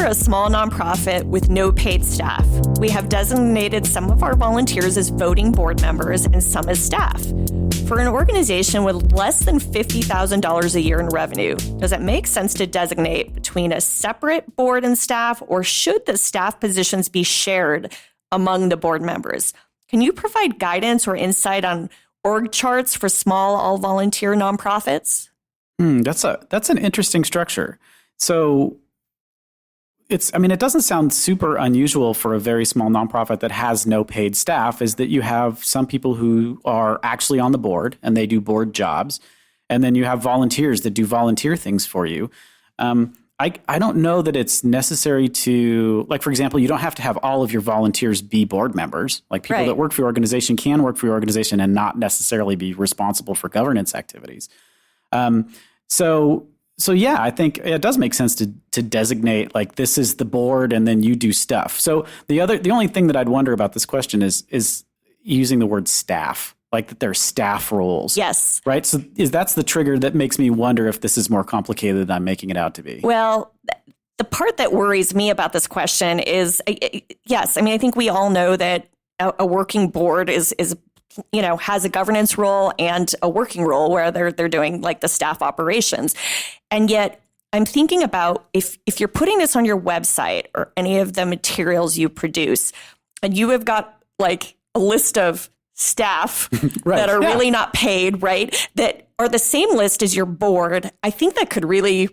a small nonprofit with no paid staff. We have designated some of our volunteers as voting board members and some as staff. For an organization with less than $50,000 a year in revenue, does it make sense to designate between a separate board and staff, or should the staff positions be shared among the board members? Can you provide guidance or insight on org charts for small all-volunteer nonprofits? That's an interesting structure. So it doesn't sound super unusual for a very small nonprofit that has no paid staff, is that you have some people who are actually on the board and they do board jobs. And then you have volunteers that do volunteer things for you. I don't know that it's necessary to, like, for example, you don't have to have all of your volunteers be board members. Like, people that work for your organization can work for your organization and not necessarily be responsible for governance activities. So yeah, I think it does make sense to designate, like, this is the board and then you do stuff. So the only thing that I'd wonder about this question is using the word staff, like that there are staff roles. Yes. Right. So that's the trigger that makes me wonder if this is more complicated than I'm making it out to be. Well, the part that worries me about this question is, yes, I mean, I think we all know that a working board is has a governance role and a working role where they're doing, like, the staff operations. And yet I'm thinking about if you're putting this on your website or any of the materials you produce, and you have got, like, a list of staff that are really not paid, right, that are the same list as your board, I think that could really,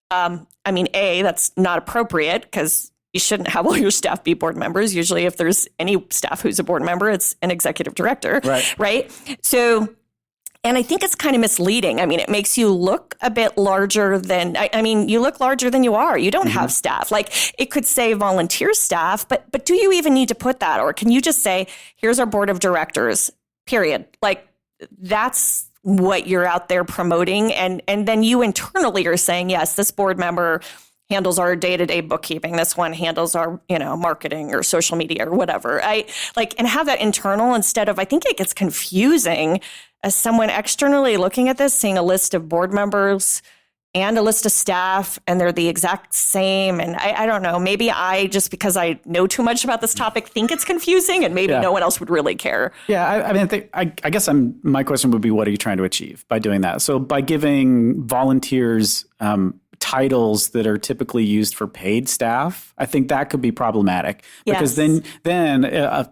that's not appropriate, because you shouldn't have all your staff be board members. Usually if there's any staff who's a board member, it's an executive director, right? So, and I think it's kind of misleading. I mean, it makes you look a bit larger than, you look larger than you are. You don't have staff. Like, it could say volunteer staff, but do you even need to put that? Or can you just say, here's our board of directors, period? Like, that's what you're out there promoting. And then you internally are saying, yes, this board member handles our day-to-day bookkeeping. This one handles our, marketing or social media or whatever. And have that internal instead of, I think it gets confusing as someone externally looking at this, seeing a list of board members and a list of staff, and they're the exact same. And I don't know, maybe I, just because I know too much about this topic, think it's confusing, and maybe no one else would really care. Yeah, I guess my question would be, what are you trying to achieve by doing that? So by giving volunteers titles that are typically used for paid staff, I think that could be problematic, because then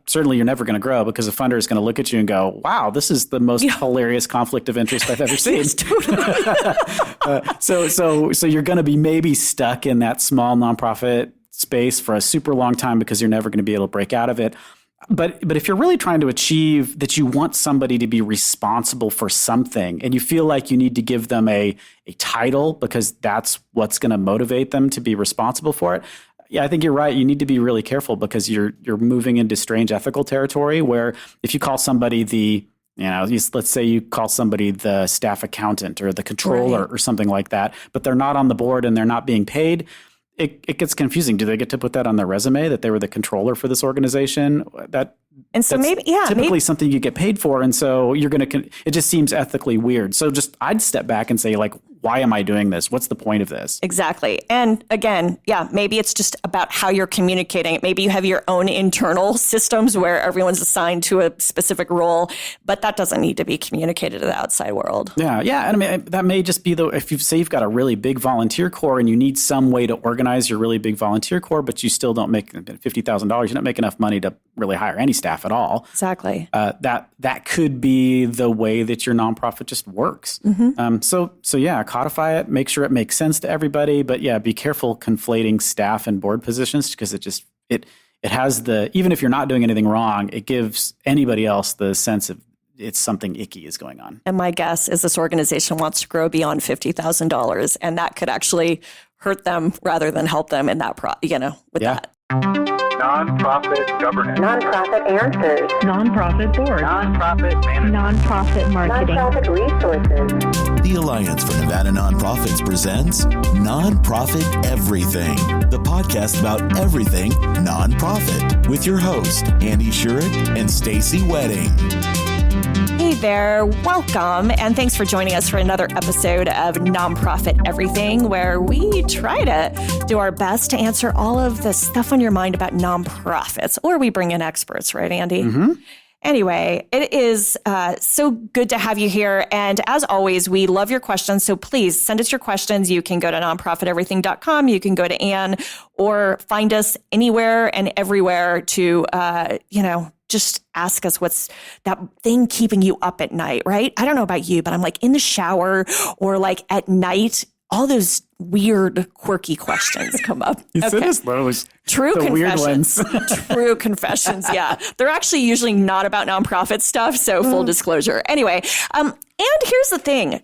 certainly you're never going to grow, because a funder is going to look at you and go, wow, this is the most hilarious conflict of interest I've ever seen. Yes, totally. So you're going to be maybe stuck in that small nonprofit space for a super long time, because you're never going to be able to break out of it. But if you're really trying to achieve that, you want somebody to be responsible for something, and you feel like you need to give them a title because that's what's going to motivate them to be responsible for it. Yeah, I think you're right. You need to be really careful, because you're moving into strange ethical territory, where if you call somebody let's say you call somebody the staff accountant or the controller or something like that, but they're not on the board and they're not being paid, it gets confusing. Do they get to put that on their resume that they were the controller for this organization? That's typically something you get paid for. And so it just seems ethically weird. So I'd step back and say, like, why am I doing this? What's the point of this? Exactly. And again, maybe it's just about how you're communicating. Maybe you have your own internal systems where everyone's assigned to a specific role, but that doesn't need to be communicated to the outside world. Yeah. And I mean, that may just be if you say you've got a really big volunteer corps and you need some way to organize your really big volunteer corps, but you still don't make $50,000, you don't make enough money to really hire any staff at all. Exactly. That could be the way that your nonprofit just works. So codify it, make sure it makes sense to everybody, but be careful conflating staff and board positions, because it has even if you're not doing anything wrong, it gives anybody else the sense of it's something icky is going on. And my guess is this organization wants to grow beyond $50,000, and that could actually hurt them rather than help them in that that. Nonprofit governance. Nonprofit answers. Nonprofit board. Nonprofit management. Nonprofit marketing. Nonprofit resources. The Alliance for Nevada Nonprofits presents Nonprofit Everything, the podcast about everything nonprofit, with your host, Andy Shurick and Stacy Wedding. Hey there, welcome, and thanks for joining us for another episode of Nonprofit Everything, where we try to do our best to answer all of the stuff on your mind about nonprofits, or we bring in experts, right, Andy? Mm-hmm. Anyway, it is so good to have you here. And as always, we love your questions. So please send us your questions. You can go to nonprofiteverything.com. You can go to Ann or find us anywhere and everywhere to, just ask us what's that thing keeping you up at night, right? I don't know about you, but I'm like in the shower or like at night, all those weird, quirky questions come up. True confessions. True confessions. Yeah. They're actually usually not about nonprofit stuff. So full disclosure. Anyway, and here's the thing.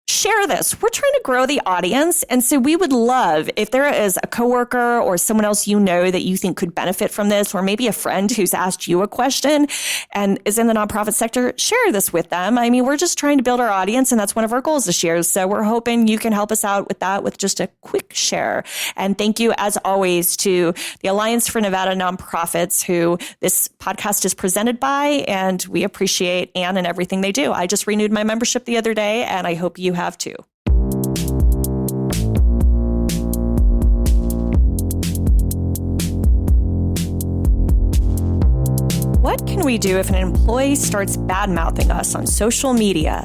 Share this. We're trying to grow the audience. And so we would love if there is a coworker or someone else you know that you think could benefit from this, or maybe a friend who's asked you a question and is in the nonprofit sector, share this with them. I mean, we're just trying to build our audience, and that's one of our goals this year. So we're hoping you can help us out with that with just a quick share. And thank you, as always, to the Alliance for Nevada Nonprofits, who this podcast is presented by, and we appreciate Ann and everything they do. I just renewed my membership the other day, and I hope you have to. What can we do if an employee starts bad-mouthing us on social media?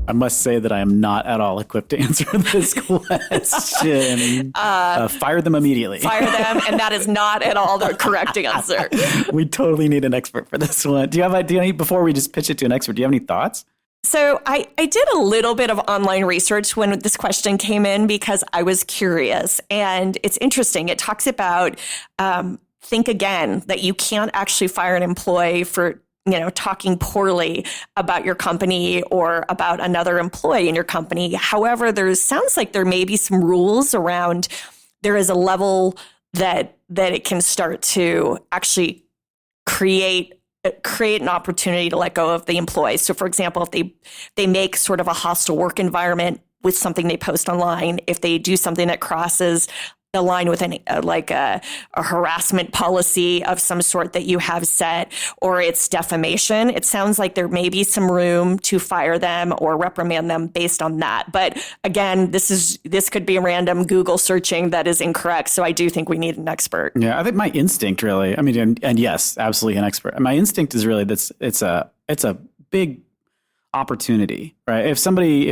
I must say that I am not at all equipped to answer this question. Fire them immediately. Fire them, and that is not at all the correct answer. We totally need an expert for this one. Do you have any, before we just pitch it to an expert, do you have any thoughts? So I did a little bit of online research when this question came in because I was curious, and it's interesting. It talks about think again, that you can't actually fire an employee for talking poorly about your company or about another employee in your company. However, sounds like there may be some rules around. There is a level that it can start to actually create an opportunity to let go of the employees. So, for example, if they make sort of a hostile work environment with something they post online, if they do something that crosses the line with a harassment policy of some sort that you have set, or it's defamation, it sounds like there may be some room to fire them or reprimand them based on that. But again, this could be a random Google searching that is incorrect. So I do think we need an expert. Yeah, I think my instinct really, I mean, and yes, absolutely an expert. My instinct is really that it's a big opportunity, right? If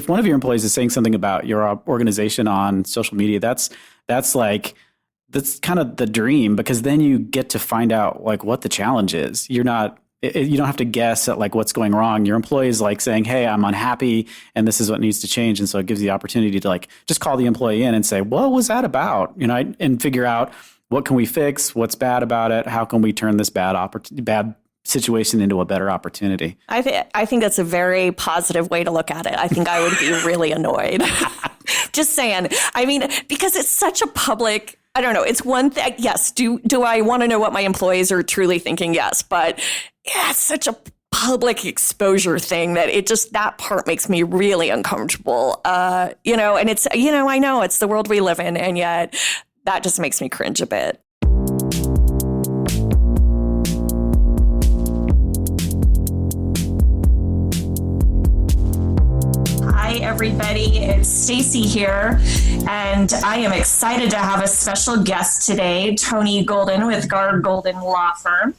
one of your employees is saying something about your organization on social media, that's kind of the dream, because then you get to find out like what the challenge is. You don't have to guess at like what's going wrong. Your employee is like saying, hey, I'm unhappy and this is what needs to change. And so it gives you the opportunity to like just call the employee in and say, what was that about? And figure out what can we fix? What's bad about it? How can we turn this bad situation into a better opportunity? I think that's a very positive way to look at it. I think I would be really annoyed. Just saying. I mean, because it's such a public, I don't know, it's one thing. Yes. Do I want to know what my employees are truly thinking? Yes. But yeah, it's such a public exposure thing that that part makes me really uncomfortable. And it's, I know it's the world we live in, and yet that just makes me cringe a bit. Hi, everybody. It's Stacy here, and I am excited to have a special guest today, Tony Golden with Gard Golden Law Firm.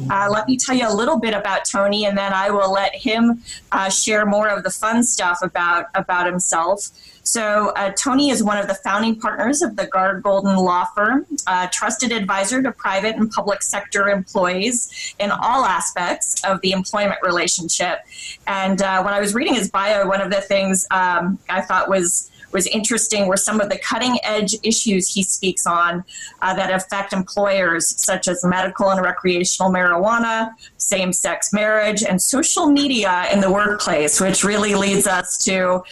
Let me tell you a little bit about Tony, and then I will let him share more of the fun stuff about himself. So Tony is one of the founding partners of the Gard Golden Law Firm, a trusted advisor to private and public sector employees in all aspects of the employment relationship. And when I was reading his bio, one of the things I thought was interesting were some of the cutting edge issues he speaks on that affect employers, such as medical and recreational marijuana, same-sex marriage, and social media in the workplace, which really leads us to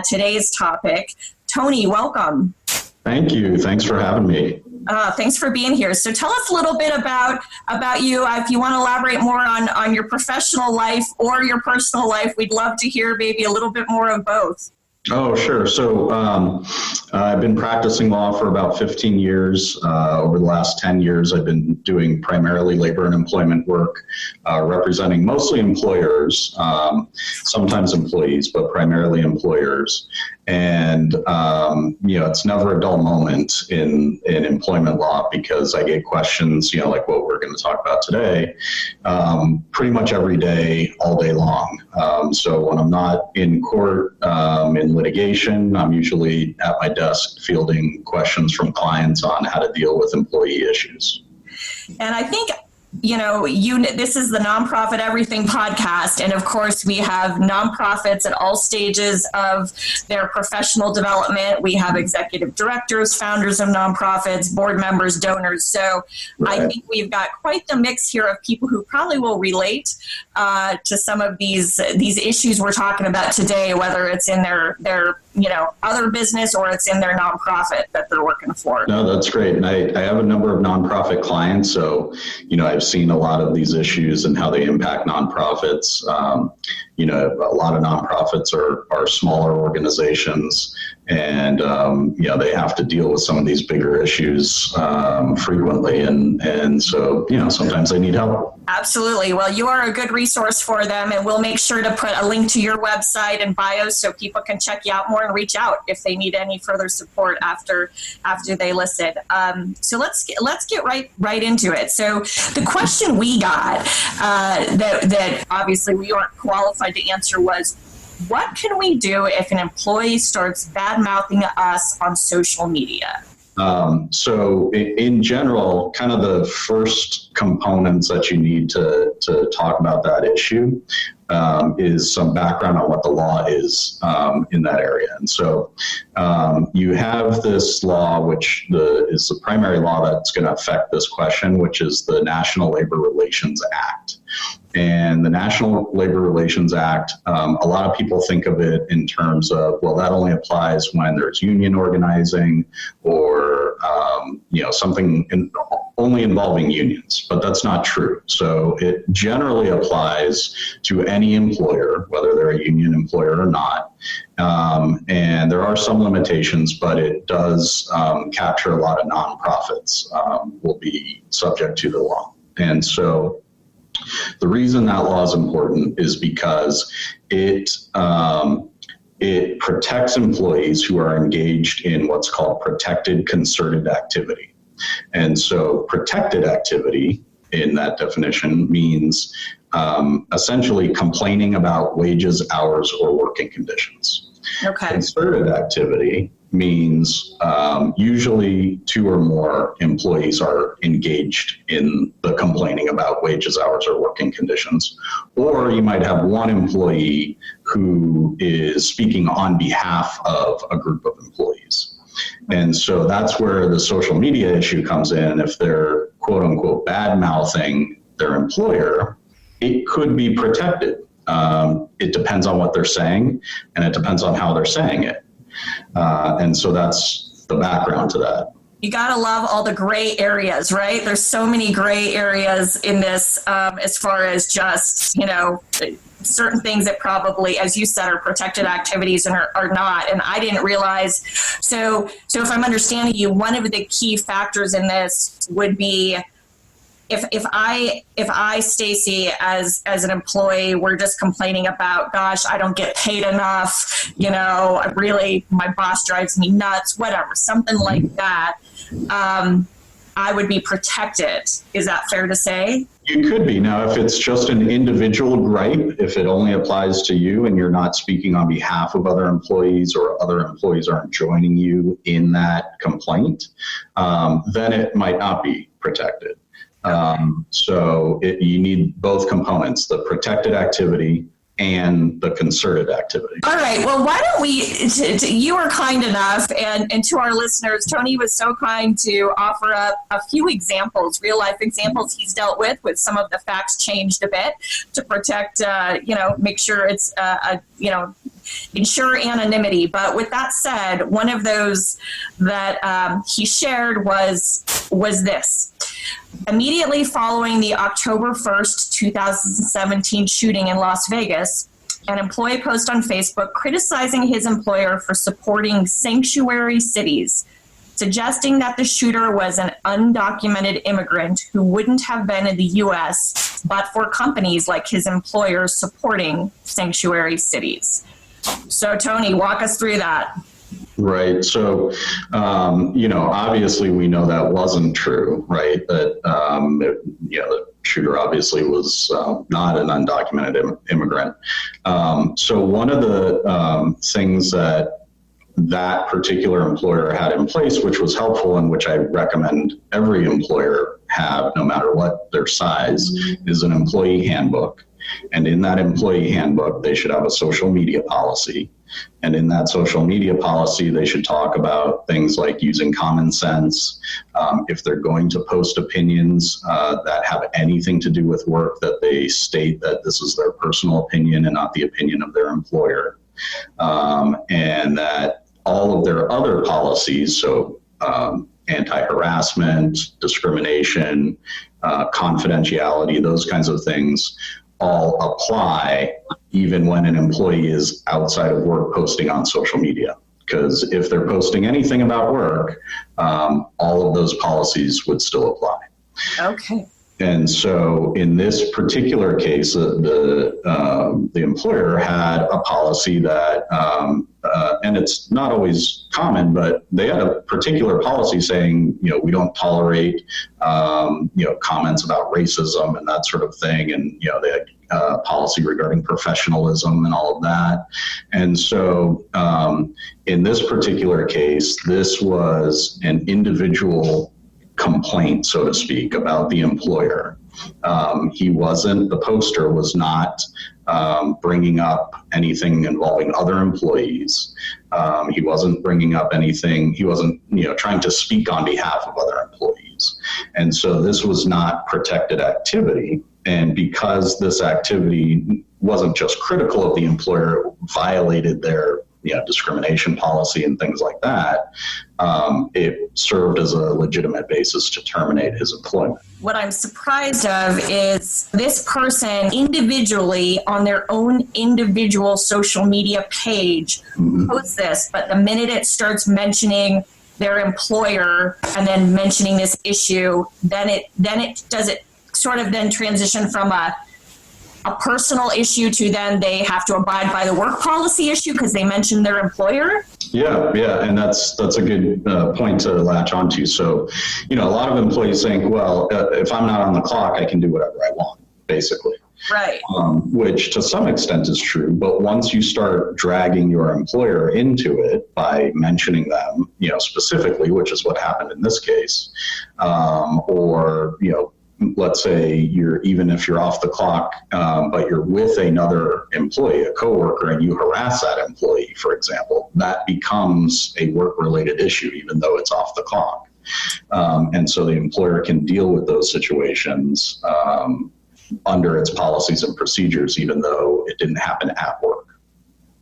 today's topic. Tony, welcome. Thank you. Thanks for having me. Thanks for being here. So tell us a little bit about you. If you want to elaborate more on your professional life or your personal life, we'd love to hear maybe a little bit more of both. Oh, sure. So I've been practicing law for about 15 years. Over the last 10 years, I've been doing primarily labor and employment work, representing mostly employers, sometimes employees, but primarily employers. And, it's never a dull moment in employment law because I get questions, like what we're going to talk about today, pretty much every day, all day long. So when I'm not in court, in litigation, I'm usually at my desk fielding questions from clients on how to deal with employee issues. And I think, this is the Nonprofit Everything podcast. And of course, we have nonprofits at all stages of their professional development. We have executive directors, founders of nonprofits, board members, donors. So right. I think we've got quite the mix here of people who probably will relate to some of these issues we're talking about today, whether it's in their other business or it's in their nonprofit that they're working for. No, that's great. And I have a number of nonprofit clients. So, I've seen a lot of these issues and how they impact nonprofits. A lot of nonprofits are smaller organizations and, they have to deal with some of these bigger issues frequently. And so, sometimes they need help. Absolutely. Well, you are a good resource for them, and we'll make sure to put a link to your website and bio so people can check you out more and reach out if they need any further support after they listen. So let's get right into it. So the question we got that obviously we aren't qualified to answer was, what can we do if an employee starts bad-mouthing us on social media? So in general, kind of the first components that you need to talk about that issue is some background on what the law is in that area. And so you have this law, which is the primary law that's going to affect this question, which is the National Labor Relations Act. And the National Labor Relations Act, a lot of people think of it in terms of, well, that only applies when there's union organizing or, something only involving unions, but that's not true. So it generally applies to any employer, whether they're a union employer or not. And there are some limitations, but it does capture a lot of nonprofits will be subject to the law. And so the reason that law is important is because it protects employees who are engaged in what's called protected concerted activity. And so protected activity in that definition means essentially complaining about wages, hours, or working conditions. Okay. Concerted activity means usually two or more employees are engaged in the complaining about wages, hours, or working conditions. Or you might have one employee who is speaking on behalf of a group of employees. And so that's where the social media issue comes in. If they're quote unquote bad-mouthing their employer, it could be protected. It depends on what they're saying, and it depends on how they're saying it. And so that's the background to that. You got to love all the gray areas, right? There's so many gray areas in this as far as just, certain things that probably, as you said, are protected activities and are not. And I didn't realize. So if I'm understanding you, one of the key factors in this would be if I, Stacy, as an employee, we're just complaining about, gosh, I don't get paid enough, my boss drives me nuts, whatever, something like that, I would be protected. Is that fair to say? You could be. Now, if it's just an individual gripe, if it only applies to you and you're not speaking on behalf of other employees or other employees aren't joining you in that complaint, then it might not be protected. So you need both components, the protected activity and the concerted activity. All right. Well, why don't we, you were kind enough, and to our listeners, Tony was so kind to offer up a few examples, real life examples he's dealt with some of the facts changed a bit to protect, make sure it's, ensure anonymity. But with that said, one of those that he shared was this. Immediately following the October 1st, 2017 shooting in Las Vegas, an employee post on Facebook criticizing his employer for supporting sanctuary cities, suggesting that the shooter was an undocumented immigrant who wouldn't have been in the U.S. but for companies like his employer supporting sanctuary cities. So, Tony, walk us through that. Right. So, obviously we know that wasn't true, right? That, the shooter obviously was not an undocumented immigrant. So one of the things that particular employer had in place, which was helpful and which I recommend every employer have, no matter what their size, is an employee handbook. And in that employee handbook, they should have a social media policy. And in that social media policy, they should talk about things like using common sense. If they're going to post opinions that have anything to do with work, that they state that this is their personal opinion and not the opinion of their employer. And that all of their other policies, so anti-harassment, discrimination, confidentiality, those kinds of things, all apply even when an employee is outside of work posting on social media. Because if they're posting anything about work, all of those policies would still apply. Okay. And so in this particular case, the employer had a policy that, and it's not always common, but they had a particular policy saying, we don't tolerate, comments about racism and that sort of thing. And, they had policy regarding professionalism and all of that. And so in this particular case, this was an individual complaint, so to speak, about the employer. The poster was not bringing up anything involving other employees. He wasn't bringing up anything. He wasn't, trying to speak on behalf of other employees. And so this was not protected activity. And because this activity wasn't just critical of the employer, it violated their discrimination policy and things like that, it served as a legitimate basis to terminate his employment. What I'm surprised of is this person individually on their own individual social media page posts this, but the minute it starts mentioning their employer and then mentioning this issue, then it does it sort of then transition from a personal issue to then they have to abide by the work policy issue because they mentioned their employer? Yeah, and that's a good point to latch onto. So, a lot of employees think, well, if I'm not on the clock, I can do whatever I want, basically. Right. Which to some extent is true, but once you start dragging your employer into it by mentioning them, specifically, which is what happened in this case, or, let's say even if you're off the clock, but you're with another employee, a coworker, and you harass that employee, for example, that becomes a work-related issue, even though it's off the clock. And so the employer can deal with those situations under its policies and procedures, even though it didn't happen at work.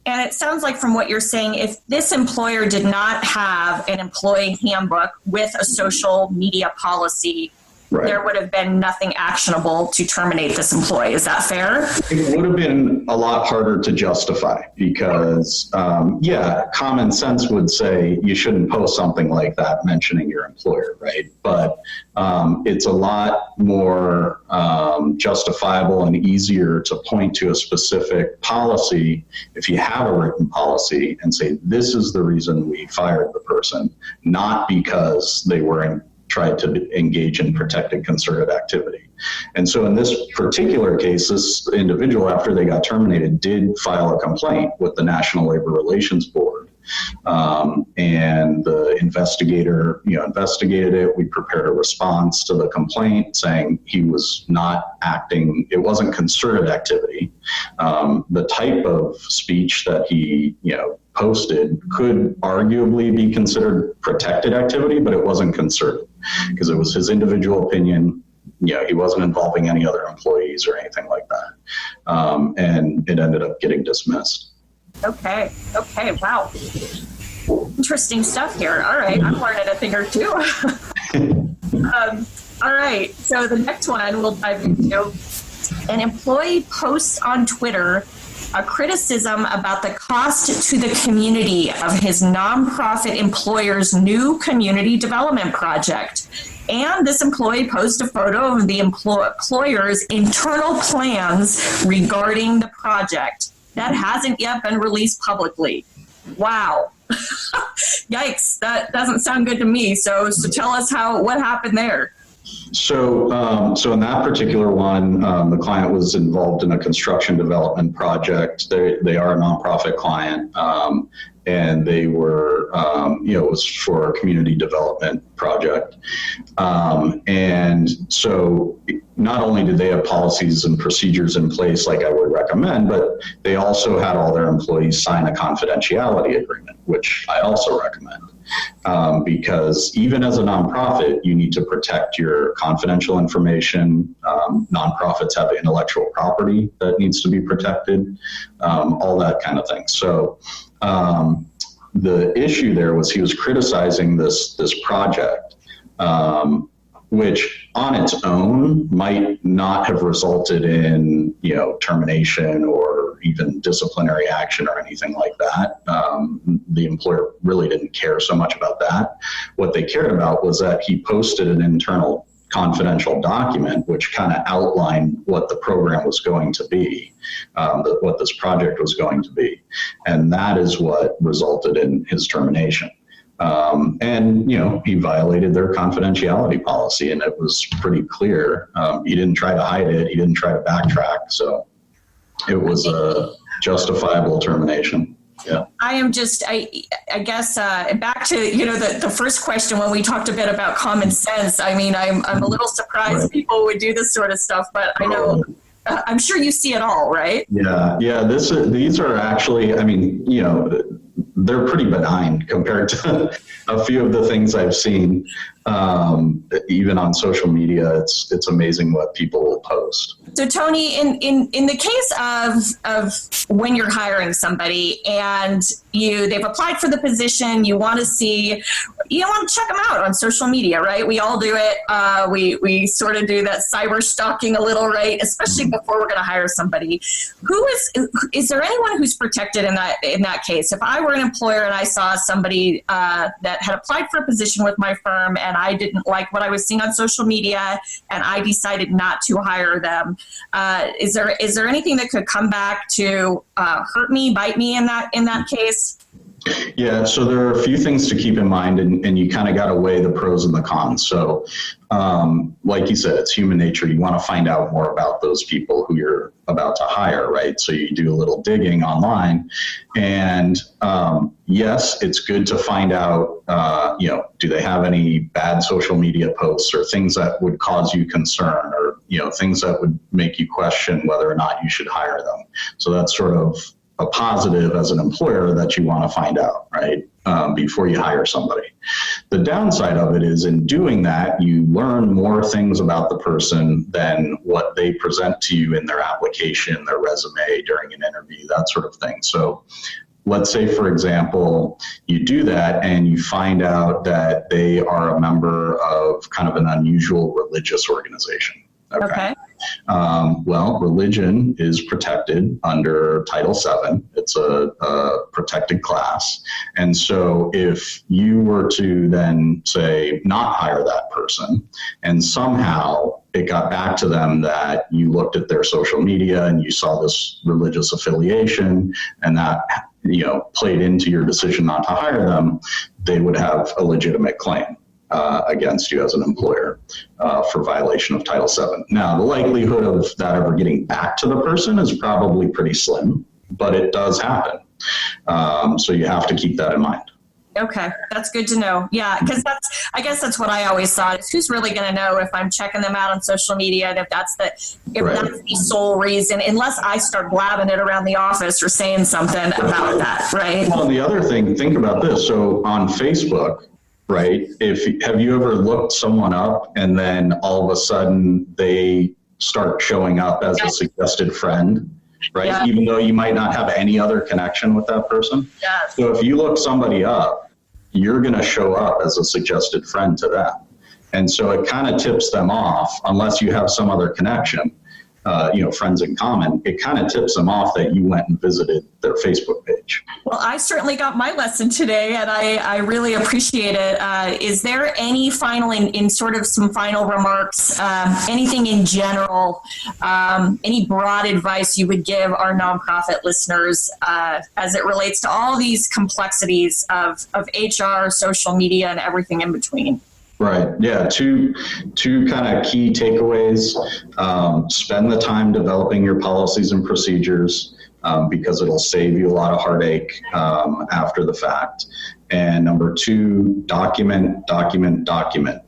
And it sounds like from what you're saying, if this employer did not have an employee handbook with a social media policy, right, there would have been nothing actionable to terminate this employee. Is that fair? It would have been a lot harder to justify because, common sense would say you shouldn't post something like that mentioning your employer, right? But it's a lot more justifiable and easier to point to a specific policy if you have a written policy and say, this is the reason we fired the person, not because they were tried to engage in protected concerted activity. And so in this particular case, this individual, after they got terminated, did file a complaint with the National Labor Relations Board. And the investigator, investigated it. We prepared a response to the complaint saying he was not acting, it wasn't concerted activity. The type of speech that he, posted could arguably be considered protected activity, but it wasn't concerted because it was his individual opinion. He wasn't involving any other employees or anything like that. And it ended up getting dismissed. Okay. Wow. Interesting stuff here. All right. I'm learning a thing or two. All right. So the next one we'll dive into. An employee posts on Twitter a criticism about the cost to the community of his nonprofit employer's new community development project. And this employee posted a photo of the employer's internal plans regarding the project that hasn't yet been released publicly. Wow. Yikes, that doesn't sound good to me. So tell us what happened there. So in that particular one, the client was involved in a construction development project. They are a nonprofit client, and they were, it was for a community development project. And so not only did they have policies and procedures in place like I would recommend, but they also had all their employees sign a confidentiality agreement, which I also recommend. Because even as a nonprofit, you need to protect your confidential information. Nonprofits have intellectual property that needs to be protected, all that kind of thing. So the issue there was he was criticizing this project, which on its own might not have resulted in, termination or even disciplinary action or anything like that. The employer really didn't care so much about that. What they cared about was that he posted an internal confidential document which kind of outlined what the program was going to be, what this project was going to be. And that is what resulted in his termination. And he violated their confidentiality policy, and it was pretty clear. He didn't try to hide it. He didn't try to backtrack. So it was a justifiable termination. Yeah. I am just, I guess, back to, the first question when we talked a bit about common sense. I mean, I'm a little surprised people would do this sort of stuff, but I know, I'm sure you see it all, right? Yeah. These are actually, they're pretty benign compared to a few of the things I've seen. Even on social media, it's amazing what people will post. So Tony, in the case of when you're hiring somebody and they've applied for the position, you want to check them out on social media, right? We all do it. We sort of do that cyber stalking a little, right? Especially before we're going to hire somebody. Is there anyone who's protected in that case? If I were an employer and I saw somebody that had applied for a position with my firm and I didn't like what I was seeing on social media and I decided not to hire them, is there anything that could come back to hurt me, bite me in that case? Yeah, so there are a few things to keep in mind, and you kind of got to weigh the pros and the cons. So like you said, it's human nature. You want to find out more about those people who you're about to hire, right? So you do a little digging online. And yes, it's good to find out, do they have any bad social media posts or things that would cause you concern or, things that would make you question whether or not you should hire them. So that's sort of a positive as an employer that you want to find out, right, before you hire somebody. The downside of it is in doing that, you learn more things about the person than what they present to you in their application, their resume, during an interview, that sort of thing. So let's say, for example, you do that and you find out that they are a member of kind of an unusual religious organization. Okay. Well, religion is protected under Title VII. It's a protected class. And so if you were to then say not hire that person and somehow it got back to them that you looked at their social media and you saw this religious affiliation and that played into your decision not to hire them, they would have a legitimate claim against you as an employer for violation of Title VII. Now, the likelihood of that ever getting back to the person is probably pretty slim, but it does happen. So you have to keep that in mind. Okay, that's good to know. Yeah, because I guess that's what I always thought is who's really going to know if I'm checking them out on social media and if that's the sole reason, unless I start blabbing it around the office or saying something about that, right? Well, and the other thing, think about this. So on Facebook, right? Have you ever looked someone up and then all of a sudden they start showing up as a suggested friend, right? Yeah. Even though you might not have any other connection with that person. Yeah. So if you look somebody up, you're going to show up as a suggested friend to them. And so it kind of tips them off, unless you have some other connection. friends in common, it kind of tips them off that you went and visited their Facebook page. Well, I certainly got my lesson today, and I really appreciate it. Is there any final, in sort of some final remarks, anything in general, any broad advice you would give our nonprofit listeners as it relates to all these complexities of HR, social media, and everything in between? Right. Yeah. Two kind of key takeaways. Spend the time developing your policies and procedures because it'll save you a lot of heartache after the fact. And number two, document,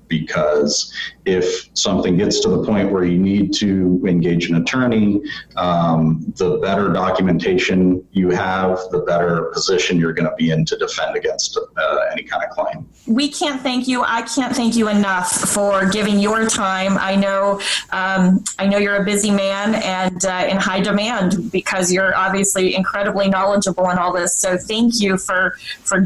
because if something gets to the point where you need to engage an attorney, the better documentation you have, the better position you're going to be in to defend against any kind of claim. We can't thank you. I can't thank you enough for giving your time. I know you're a busy man and in high demand because you're obviously incredibly knowledgeable in all this. So thank you for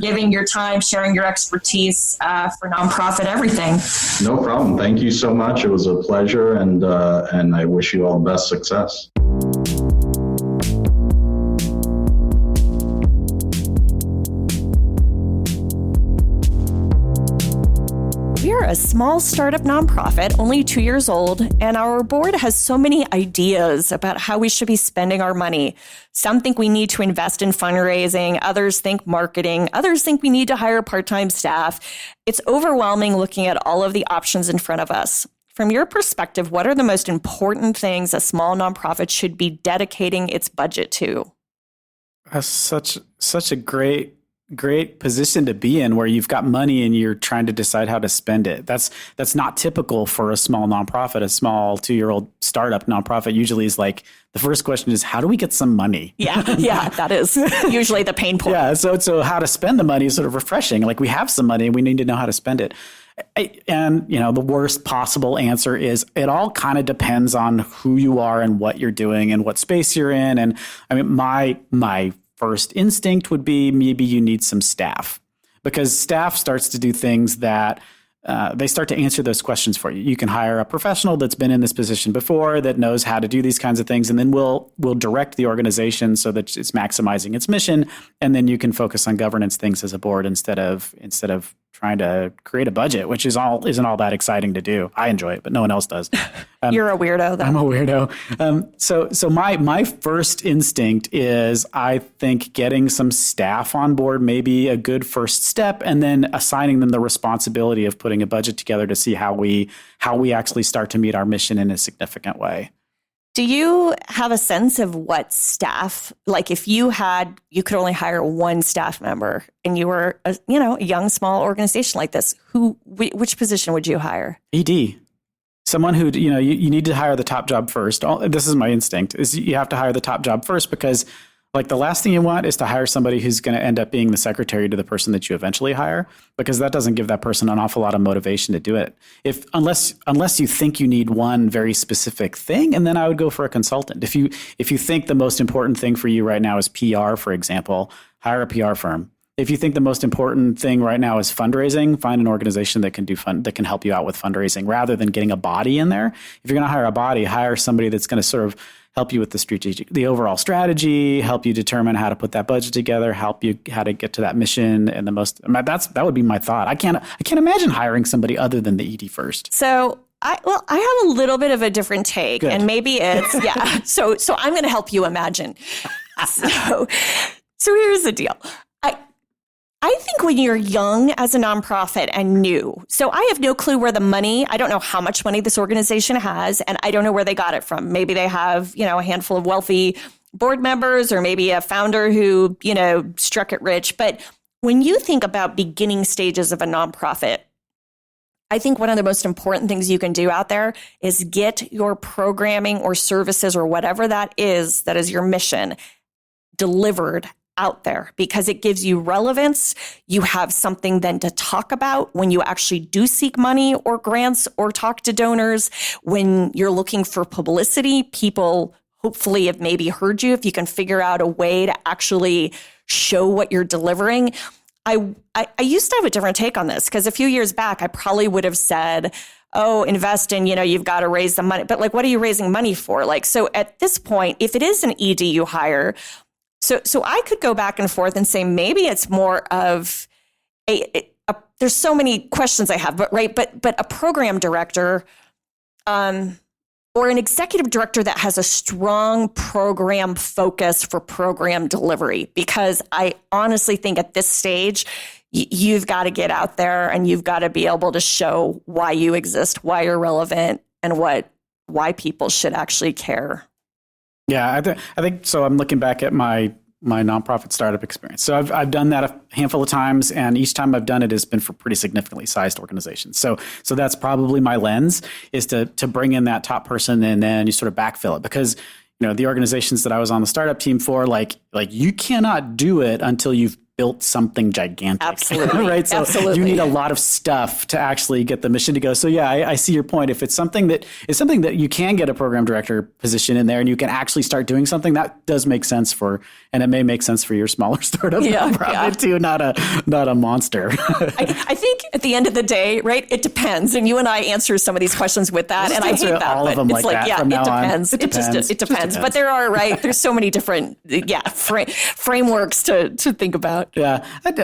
giving your time, sharing your expertise for nonprofit everything. No problem. Thank you so much. It was a pleasure, and I wish you all the best success. We are a small startup nonprofit, only 2 years old, and our board has so many ideas about how we should be spending our money. Some think we need to invest in fundraising, others think marketing, others think we need to hire part-time staff. It's overwhelming looking at all of the options in front of us. From your perspective, what are the most important things a small nonprofit should be dedicating its budget to? That's such a great position to be in, where you've got money and you're trying to decide how to spend it. That's not typical for a small nonprofit. A small 2-year-old startup nonprofit usually is like, the first question is, how do we get some money? Yeah, that is usually the pain point. Yeah, so how to spend the money is sort of refreshing. Like, we have some money and we need to know how to spend it. And, the worst possible answer is it all kind of depends on who you are and what you're doing and what space you're in. And I mean, my first instinct would be maybe you need some staff, because staff starts to do things that they start to answer those questions for you. You can hire a professional that's been in this position before, that knows how to do these kinds of things, and then we'll direct the organization so that it's maximizing its mission, and then you can focus on governance things as a board instead of trying to create a budget, which isn't all that exciting to do. I enjoy it, but no one else does. You're a weirdo, though. I'm a weirdo. So my first instinct is, I think getting some staff on board may be a good first step, and then assigning them the responsibility of putting a budget together to see how we actually start to meet our mission in a significant way. Do you have a sense of what staff, like if you could only hire one staff member and you were a young, small organization like this, which position would you hire? ED. Someone who, you need to hire the top job first. This is my instinct, is you have to hire the top job first, because like the last thing you want is to hire somebody who's going to end up being the secretary to the person that you eventually hire, because that doesn't give that person an awful lot of motivation to do it. Unless you think you need one very specific thing, and then I would go for a consultant. If you think the most important thing for you right now is PR, for example, hire a PR firm. If you think the most important thing right now is fundraising, find an organization that can help you out with fundraising, rather than getting a body in there. If you're going to hire a body, hire somebody that's going to sort of help you with the overall strategy, help you determine how to put that budget together, help you how to get to that mission, and that would be my thought. I can't imagine hiring somebody other than the ED first. So I have a little bit of a different take. Good. And maybe it's So I'm going to help you imagine. So here's the deal. I think when you're young as a nonprofit and new, so I have no clue where I don't know how much money this organization has, and I don't know where they got it from. Maybe they have, a handful of wealthy board members, or maybe a founder who, struck it rich. But when you think about beginning stages of a nonprofit, I think one of the most important things you can do out there is get your programming or services or whatever that is your mission delivered out there, because it gives you relevance. You have something then to talk about when you actually do seek money or grants or talk to donors. When you're looking for publicity, people hopefully have maybe heard you. If you can figure out a way to actually show what you're delivering, I used to have a different take on this because a few years back, I probably would have said, oh, invest in, you've got to raise the money. But like, what are you raising money for? Like, so at this point, if it is an ED you hire, so I could go back and forth and say, maybe it's more of there's so many questions I have, but a program director, or an executive director that has a strong program focus for program delivery, because I honestly think at this stage, you've got to get out there and you've got to be able to show why you exist, why you're relevant, and why people should actually care. Yeah, I think so. I'm looking back at my nonprofit startup experience. So I've done that a handful of times, and each time I've done it has been for pretty significantly sized organizations. So that's probably my lens, is to bring in that top person and then you sort of backfill it, because the organizations that I was on the startup team for, like you cannot do it until you've built something gigantic. Absolutely. Right? So Absolutely. You need a lot of stuff to actually get the mission to go. So yeah, I see your point. If it's something that you can get a program director position in there and you can actually start doing something, that does make sense and it may make sense for your smaller startup nonprofit too, not a monster. I think at the end of the day, right, it depends. And you and I answer some of these questions with that. And I hate that. All of them it's like that from now on. It depends. It depends. But there are, there's so many different frameworks to think about. Yeah, but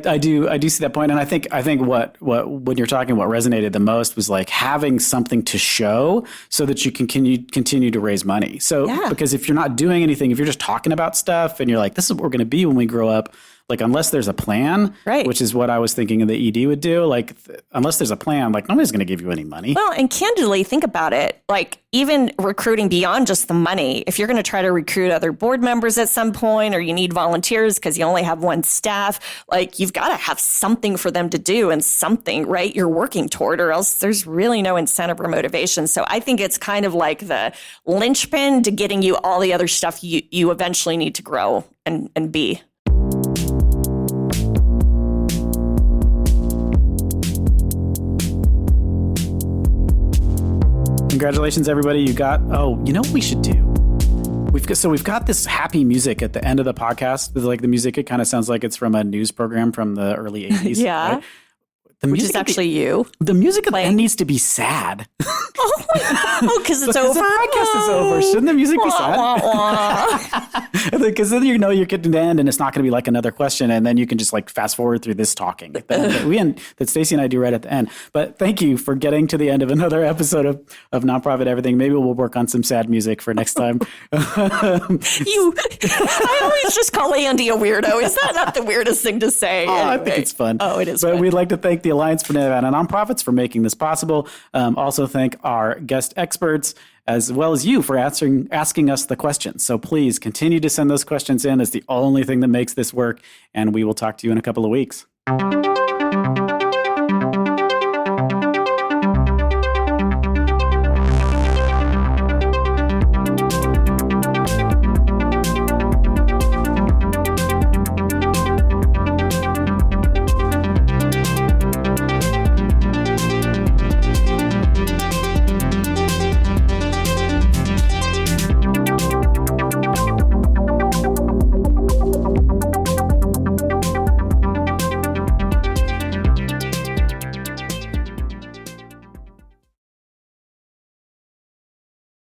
I do see that point, and I think what when you're talking, what resonated the most was like having something to show so that you can continue to raise money. So because if you're not doing anything, if you're just talking about stuff and you're like, this is what we're going to be when we grow up. Like, unless there's a plan, which is what I was thinking the ED would do, like, unless there's a plan, like, nobody's going to give you any money. Well, and candidly, think about it. Like, even recruiting beyond just the money, if you're going to try to recruit other board members at some point, or you need volunteers because you only have one staff, like, you've got to have something for them to do and something, right, you're working toward, or else there's really no incentive or motivation. So I think it's kind of like the linchpin to getting you all the other stuff you eventually need to grow and be. Congratulations, everybody. You got, you know what we should do? We've got this happy music at the end of the podcast. Like the music, it kind of sounds like it's from a news program from the early 80s. Yeah. Right? Which is actually you. The music at the end needs to be sad. Because it's over. The podcast is over. Shouldn't the music be sad? Because then you're getting to the end, and it's not going to be like another question, and then you can just like fast forward through this talking that Stacey and I do right at the end. But thank you for getting to the end of another episode of Nonprofit Everything. Maybe we'll work on some sad music for next time. I always just call Andy a weirdo. Is that not the weirdest thing to say? Oh, anyway. I think it's fun. Oh, it is But fun. we'd like to thank the Alliance for Nevada Nonprofits for making this possible. Also thank our guest experts, as well as you for asking us the questions. So please continue to send those questions in. It's the only thing that makes this work. And we will talk to you in a couple of weeks.